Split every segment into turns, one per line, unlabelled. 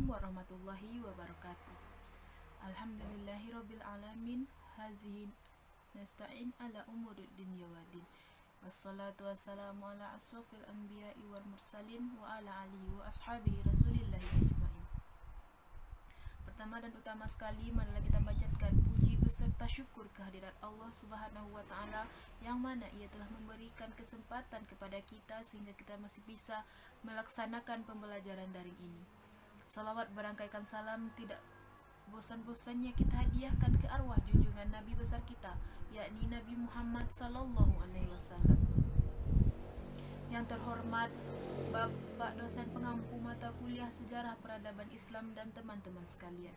warahmatullahi wabarakatuh. Alhamdulillahirabbil alamin. Hazihi nasta'in ala umuri dunya waddin. Wassalatu wassalamu ala asrofil anbiya'i wal mursalin wa ala alihi wa ashabihi rasulillahi ajma'in. Pertama dan utama sekali, marilah kita panjatkan puji beserta syukur kehadirat Allah Subhanahu wa taala yang mana Ia telah memberikan kesempatan kepada kita sehingga kita masih bisa melaksanakan pembelajaran daring ini. Salawat berangkaikan salam tidak bosan-bosannya kita hadiahkan ke arwah junjungan Nabi besar kita, yakni Nabi Muhammad sallallahu alaihi wasallam. Yang terhormat Bapak dosen pengampu mata kuliah Sejarah Peradaban Islam dan teman-teman sekalian.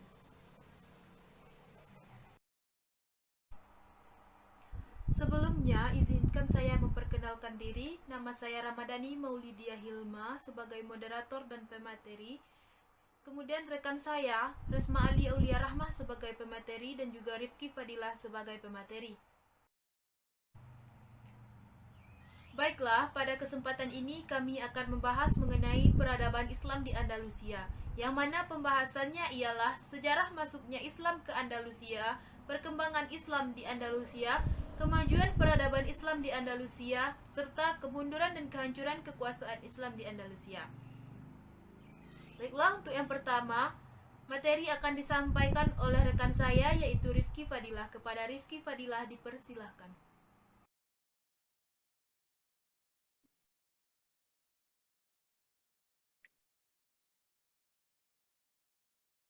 Sebelumnya, izinkan saya memperkenalkan diri. Nama saya Ramadhani Maulidia Hilma sebagai moderator dan pemateri. Kemudian rekan saya, Resma Ali Aulia Rahmah sebagai pemateri dan juga Rifki Fadilah sebagai pemateri. Baiklah, pada kesempatan ini kami akan membahas mengenai peradaban Islam di Andalusia, yang mana pembahasannya ialah sejarah masuknya Islam ke Andalusia, perkembangan Islam di Andalusia, kemajuan peradaban Islam di Andalusia, serta kemunduran dan kehancuran kekuasaan Islam di Andalusia. Baiklah, untuk yang pertama, materi akan disampaikan oleh rekan saya yaitu Rifki Fadilah. Kepada Rifki Fadilah dipersilahkan.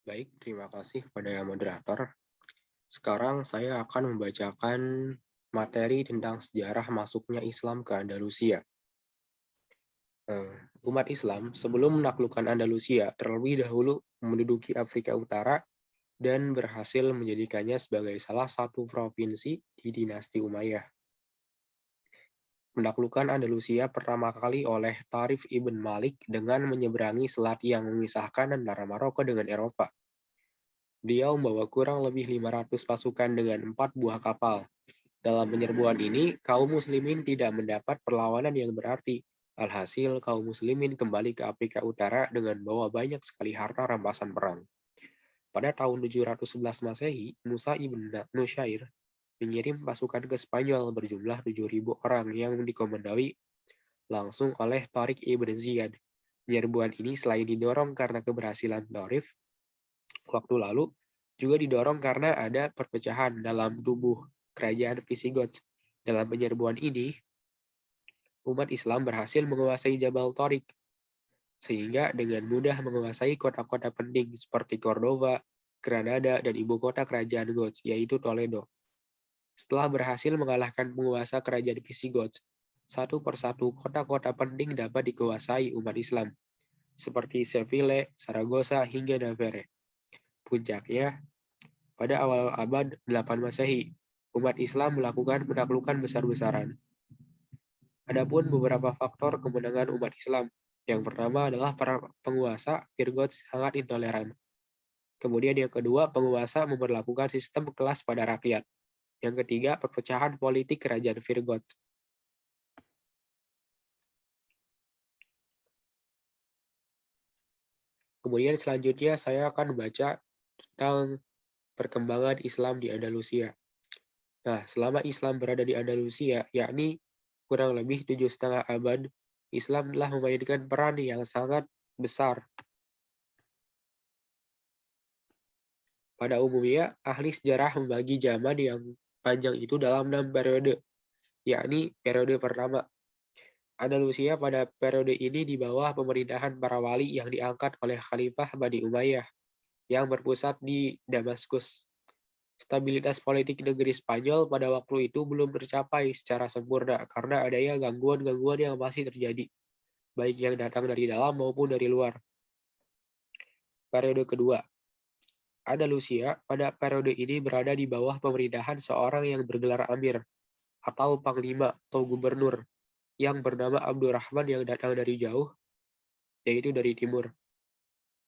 Baik, terima kasih kepada moderator. Sekarang saya akan membacakan materi tentang sejarah masuknya Islam ke Andalusia. Umat Islam sebelum menaklukkan Andalusia terlebih dahulu menduduki Afrika Utara dan berhasil menjadikannya sebagai salah satu provinsi di dinasti Umayyah. Menaklukkan Andalusia pertama kali oleh Tarif ibn Malik dengan menyeberangi selat yang memisahkan antara Maroko dengan Eropa. Dia membawa kurang lebih 500 pasukan dengan 4 buah kapal. Dalam penyerbuan ini, kaum muslimin tidak mendapat perlawanan yang berarti. Alhasil, kaum muslimin kembali ke Afrika Utara dengan membawa banyak sekali harta rampasan perang. Pada tahun 711 Masehi, Musa ibn Nusyair mengirim pasukan ke Spanyol berjumlah 7.000 orang yang dikomandoi langsung oleh Tariq ibn Ziyad. Penyerbuan ini selain didorong karena keberhasilan Tarif, waktu lalu juga didorong karena ada perpecahan dalam tubuh kerajaan Visigoth. Dalam penyerbuan ini, umat Islam berhasil menguasai Jabal Tariq, sehingga dengan mudah menguasai kota-kota penting seperti Cordova, Granada, dan ibu kota kerajaan Goths, yaitu Toledo. Setelah berhasil mengalahkan penguasa kerajaan Visigoth, satu persatu kota-kota penting dapat dikuasai umat Islam, seperti Seville, Saragossa, hingga Navarre. Puncaknya, pada awal abad 8 Masehi, umat Islam melakukan penaklukan besar-besaran. Adapun beberapa faktor kemenangan umat Islam. Yang pertama adalah para penguasa Visigoth sangat intoleran. Kemudian yang kedua, penguasa memperlakukan sistem kelas pada rakyat. Yang ketiga, perpecahan politik kerajaan Visigoth. Kemudian selanjutnya saya akan membaca tentang perkembangan Islam di Andalusia. Nah, selama Islam berada di Andalusia, yakni kurang lebih 7,5 abad, Islam telah memainkan peran yang sangat besar. Pada umumnya, ahli sejarah membagi zaman yang panjang itu dalam 6 periode, yakni periode pertama. Andalusia pada periode ini di bawah pemerintahan para wali yang diangkat oleh Khalifah Bani Umayyah yang berpusat di Damaskus. Stabilitas politik negeri Spanyol pada waktu itu belum tercapai secara sempurna karena adanya gangguan-gangguan yang masih terjadi, baik yang datang dari dalam maupun dari luar. Periode kedua, Andalusia pada periode ini berada di bawah pemerintahan seorang yang bergelar Amir atau Panglima atau Gubernur yang bernama Abdurrahman yang datang dari jauh, yaitu dari timur.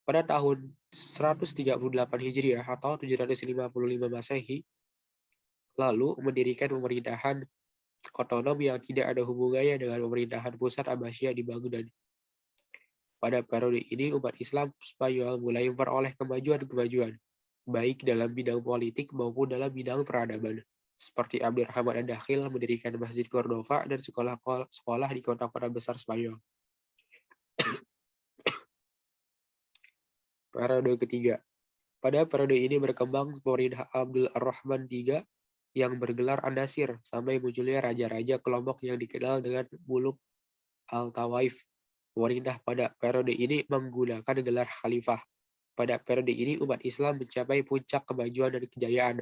Pada tahun 138 Hijriah atau 755 Masehi, lalu mendirikan pemerintahan otonom yang tidak ada hubungannya dengan pemerintahan pusat Abbasiyah di Baghdad. Pada periode ini umat Islam Spanyol mulai memperoleh kemajuan-kemajuan, baik dalam bidang politik maupun dalam bidang peradaban. Seperti Abdurrahman Ad-Dakhil mendirikan Masjid Cordova dan sekolah di kota-kota besar Spanyol. Periode ketiga. Pada periode ini berkembang pemerintah Abdul Ar-Rahman III yang bergelar An-Nasir sampai munculnya raja-raja kelompok yang dikenal dengan Muluk Al-Tawaif. Pemerintah pada periode ini menggunakan gelar khalifah. Pada periode ini umat Islam mencapai puncak kemajuan dan kejayaan.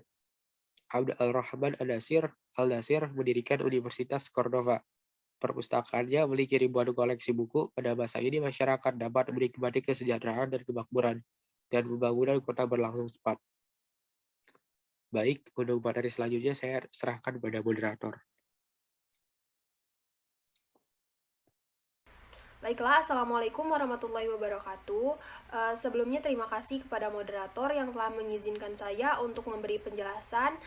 Abdul Ar-Rahman Al-Nasir mendirikan Universitas Cordova. Perpustakaannya memiliki ribuan koleksi buku. Pada masa ini masyarakat dapat menikmati kesejahteraan dan kemakmuran, dan pembangunan kota berlangsung cepat. Baik, untuk materi selanjutnya saya serahkan pada moderator.
Baiklah, Assalamualaikum warahmatullahi wabarakatuh. Sebelumnya terima kasih kepada moderator yang telah mengizinkan saya untuk memberi penjelasan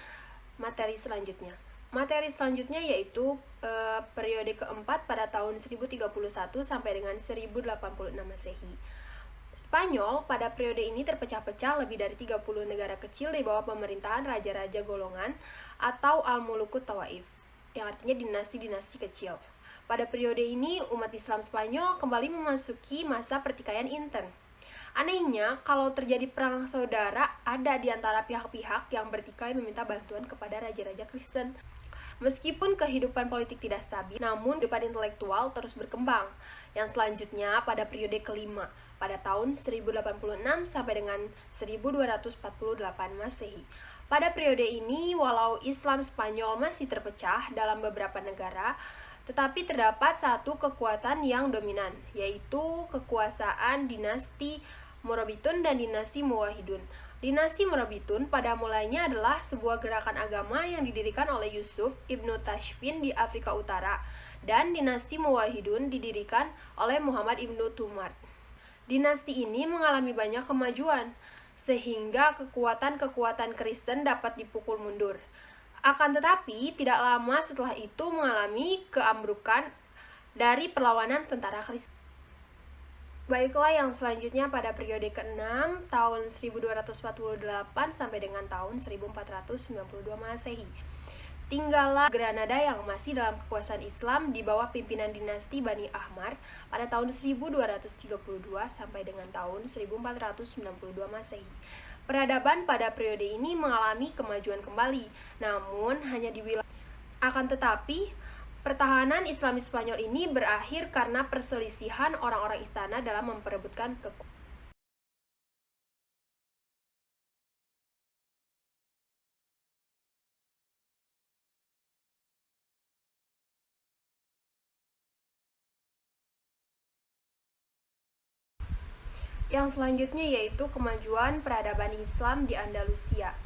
materi selanjutnya. Materi selanjutnya yaitu periode keempat pada tahun 1031 sampai dengan 1086 Masehi. Spanyol pada periode ini terpecah-pecah lebih dari 30 negara kecil di bawah pemerintahan raja-raja golongan atau Al-Mulukut Tawaif, yang artinya dinasti-dinasti kecil. Pada periode ini, umat Islam Spanyol kembali memasuki masa pertikaian intern. Anehnya, kalau terjadi perang saudara, ada di antara pihak-pihak yang bertikai meminta bantuan kepada raja-raja Kristen. Meskipun kehidupan politik tidak stabil, namun kehidupan intelektual terus berkembang. Yang selanjutnya pada periode kelima, pada tahun 1086 sampai dengan 1248 Masehi. Pada periode ini, walau Islam Spanyol masih terpecah dalam beberapa negara, tetapi terdapat satu kekuatan yang dominan, yaitu kekuasaan dinasti Morabitun dan dinasti Muwahhidun. Dinasti Morabitun pada mulanya adalah sebuah gerakan agama yang didirikan oleh Yusuf ibnu Tashfin di Afrika Utara, dan dinasti Muwahhidun didirikan oleh Muhammad ibnu Tumar. Dinasti ini mengalami banyak kemajuan, sehingga kekuatan-kekuatan Kristen dapat dipukul mundur. Akan tetapi, tidak lama setelah itu mengalami keambrukan dari perlawanan tentara Kristen. Baiklah, yang selanjutnya pada periode ke-6 tahun 1248 sampai dengan tahun 1492 Masehi. Tinggallah Granada yang masih dalam kekuasaan Islam di bawah pimpinan dinasti Bani Ahmar pada tahun 1232 sampai dengan tahun 1492 Masehi. Peradaban pada periode ini mengalami kemajuan kembali, namun hanya di wilayah. Akan tetapi, pertahanan Islam Spanyol ini berakhir karena perselisihan orang-orang istana dalam memperebutkan kekuasaan. Yang selanjutnya yaitu kemajuan peradaban Islam di Andalusia.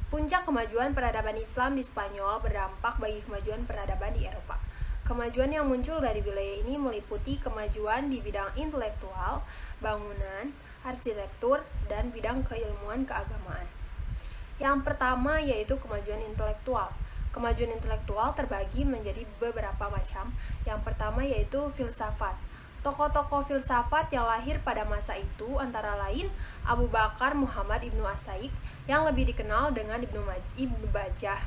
Puncak kemajuan peradaban Islam di Spanyol berdampak bagi kemajuan peradaban di Eropa. Kemajuan yang muncul dari wilayah ini meliputi kemajuan di bidang intelektual, bangunan, arsitektur, dan bidang keilmuan keagamaan. Yang pertama yaitu kemajuan intelektual. Kemajuan intelektual terbagi menjadi beberapa macam. Yang pertama yaitu filsafat. Tokoh-tokoh filsafat yang lahir pada masa itu antara lain Abu Bakar Muhammad Ibnu As-Saik yang lebih dikenal dengan Ibnu Bajjah.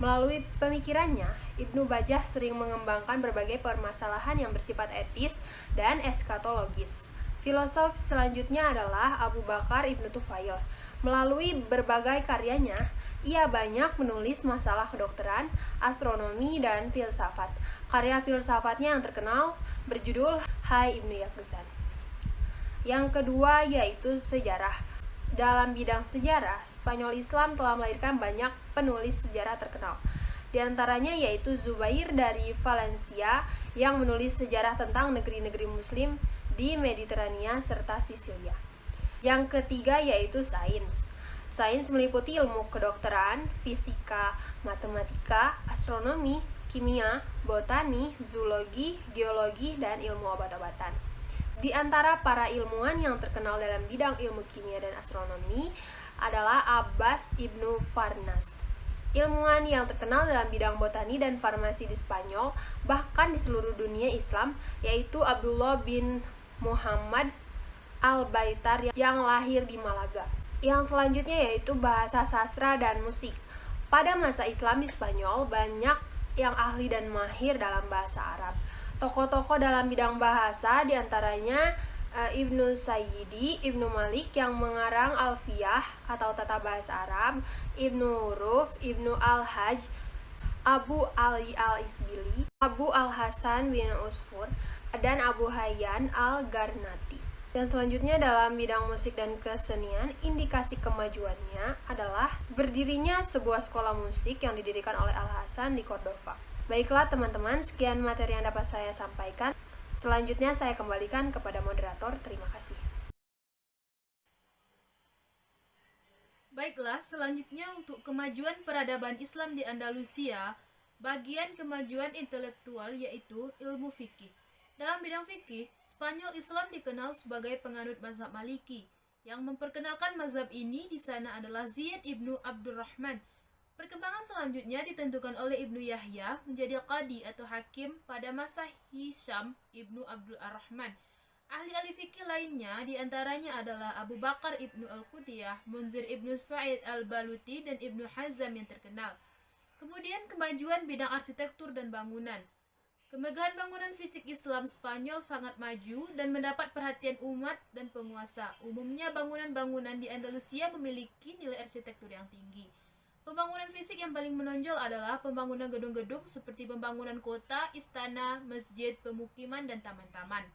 Melalui pemikirannya, Ibnu Bajjah sering mengembangkan berbagai permasalahan yang bersifat etis dan eskatologis. Filosof selanjutnya adalah Abu Bakar Ibnu Tufail. Melalui berbagai karyanya, ia banyak menulis masalah kedokteran, astronomi, dan filsafat. Karya filsafatnya yang terkenal berjudul Hai Ibnu Yaqzan. Yang kedua yaitu sejarah. Dalam bidang sejarah, Spanyol Islam telah melahirkan banyak penulis sejarah terkenal. Di antaranya yaitu Zubair dari Valencia yang menulis sejarah tentang negeri-negeri Muslim di Mediterania serta Sisilia. Yang ketiga yaitu sains. Sains meliputi ilmu kedokteran, fisika, matematika, astronomi, kimia, botani, zoologi, geologi, dan ilmu obat-obatan. Di antara para ilmuwan yang terkenal dalam bidang ilmu kimia dan astronomi adalah Abbas ibnu Farnas. Ilmuwan yang terkenal dalam bidang botani dan farmasi di Spanyol, bahkan di seluruh dunia Islam, yaitu Abdullah bin Muhammad Al-Baitar yang lahir di Malaga. Yang selanjutnya yaitu bahasa sastra dan musik. Pada masa Islam di Spanyol, banyak yang ahli dan mahir dalam bahasa Arab. Tokoh-tokoh dalam bidang bahasa diantaranya Ibnu Sayyidi, Ibnu Malik yang mengarang Alfiyah atau tata bahasa Arab, Ibnu Huruf, Ibnu Al-Hajj, Abu Ali Al-Isbili, Abu Al-Hasan bin Usfur, dan Abu Hayyan Al-Garnati. Dan selanjutnya dalam bidang musik dan kesenian, indikasi kemajuannya adalah berdirinya sebuah sekolah musik yang didirikan oleh Al-Hasan di Cordova. Baiklah teman-teman, sekian materi yang dapat saya sampaikan. Selanjutnya saya kembalikan kepada moderator. Terima kasih.
Baiklah, selanjutnya untuk kemajuan peradaban Islam di Andalusia, bagian kemajuan intelektual yaitu ilmu fikih. Dalam bidang fikih, Spanyol Islam dikenal sebagai penganut mazhab Maliki. Yang memperkenalkan mazhab ini di sana adalah Ziyad ibnu Abdurrahman. Perkembangan selanjutnya ditentukan oleh Ibnu Yahya menjadi qadi atau hakim pada masa Hisham ibnu Abdul Ar-Rahman. Ahli-ahli fikih lainnya diantaranya adalah Abu Bakar ibnu Al-Qudiyah, Munzir ibnu Sa'id Al-Baluti, dan Ibnu Hazm yang terkenal. Kemudian kemajuan bidang arsitektur dan bangunan. Kemegahan bangunan fisik Islam Spanyol sangat maju dan mendapat perhatian umat dan penguasa. Umumnya bangunan-bangunan di Andalusia memiliki nilai arsitektur yang tinggi. Pembangunan fisik yang paling menonjol adalah pembangunan gedung-gedung seperti pembangunan kota, istana, masjid, pemukiman, dan taman-taman.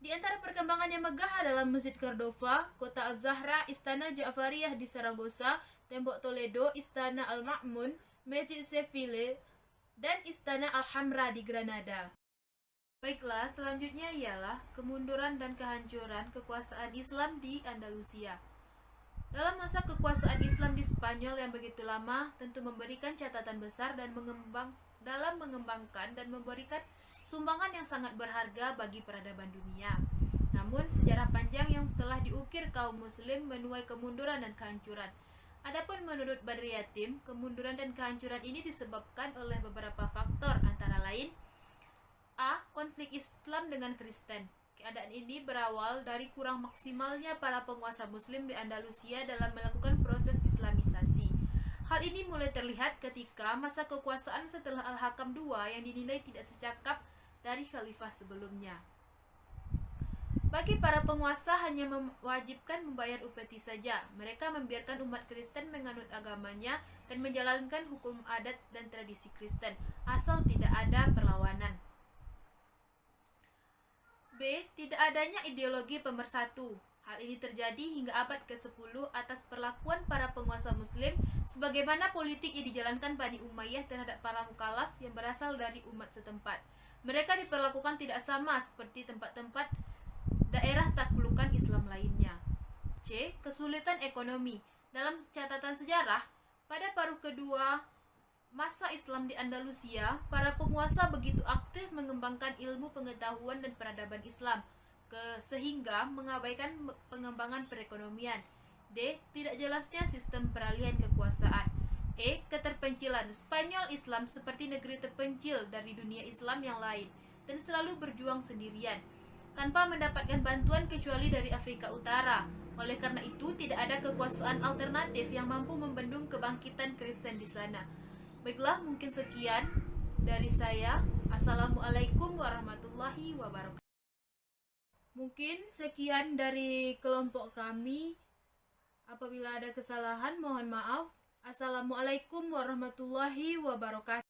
Di antara perkembangan yang megah adalah Masjid Cordova, Kota Al-Zahra, Istana Ja'fariyah di Saragossa, Tembok Toledo, Istana Al-Ma'mun, Masjid Seville, dan Istana Al-Hamra di Granada. Baiklah, selanjutnya ialah kemunduran dan kehancuran kekuasaan Islam di Andalusia. Dalam masa kekuasaan Islam di Spanyol yang begitu lama, tentu memberikan catatan besar dan dalam mengembangkan dan memberikan sumbangan yang sangat berharga bagi peradaban dunia. Namun, sejarah panjang yang telah diukir kaum muslim menuai kemunduran dan kehancuran. Adapun menurut Badri Yatim, kemunduran dan kehancuran ini disebabkan oleh beberapa faktor, antara lain A. Konflik Islam dengan Kristen. Keadaan ini berawal dari kurang maksimalnya para penguasa muslim di Andalusia dalam melakukan proses islamisasi. Hal ini mulai terlihat ketika masa kekuasaan setelah Al-Hakam II yang dinilai tidak secakap dari khalifah sebelumnya. Bagi para penguasa hanya mewajibkan membayar upeti saja. Mereka membiarkan umat Kristen menganut agamanya dan menjalankan hukum adat dan tradisi Kristen, asal tidak ada perlawanan. B. Tidak adanya ideologi pemersatu. Hal ini terjadi hingga abad ke-10 atas perlakuan para penguasa muslim sebagaimana politik yang dijalankan Bani Umayyah terhadap para mukallaf yang berasal dari umat setempat. Mereka diperlakukan tidak sama seperti tempat-tempat daerah taklukan Islam lainnya. C. Kesulitan ekonomi. Dalam catatan sejarah, pada paruh kedua masa Islam di Andalusia, para penguasa begitu aktif mengembangkan ilmu pengetahuan dan peradaban Islam, sehingga mengabaikan pengembangan perekonomian. D. Tidak jelasnya sistem peralihan kekuasaan. E. Keterpencilan. Spanyol Islam seperti negeri terpencil dari dunia Islam yang lain, dan selalu berjuang sendirian, tanpa mendapatkan bantuan kecuali dari Afrika Utara. Oleh karena itu, tidak ada kekuasaan alternatif yang mampu membendung kebangkitan Kristen di sana. Baiklah, mungkin sekian dari saya. Assalamualaikum warahmatullahi wabarakatuh. Mungkin sekian dari kelompok kami. Apabila ada kesalahan, mohon maaf. Assalamualaikum warahmatullahi wabarakatuh.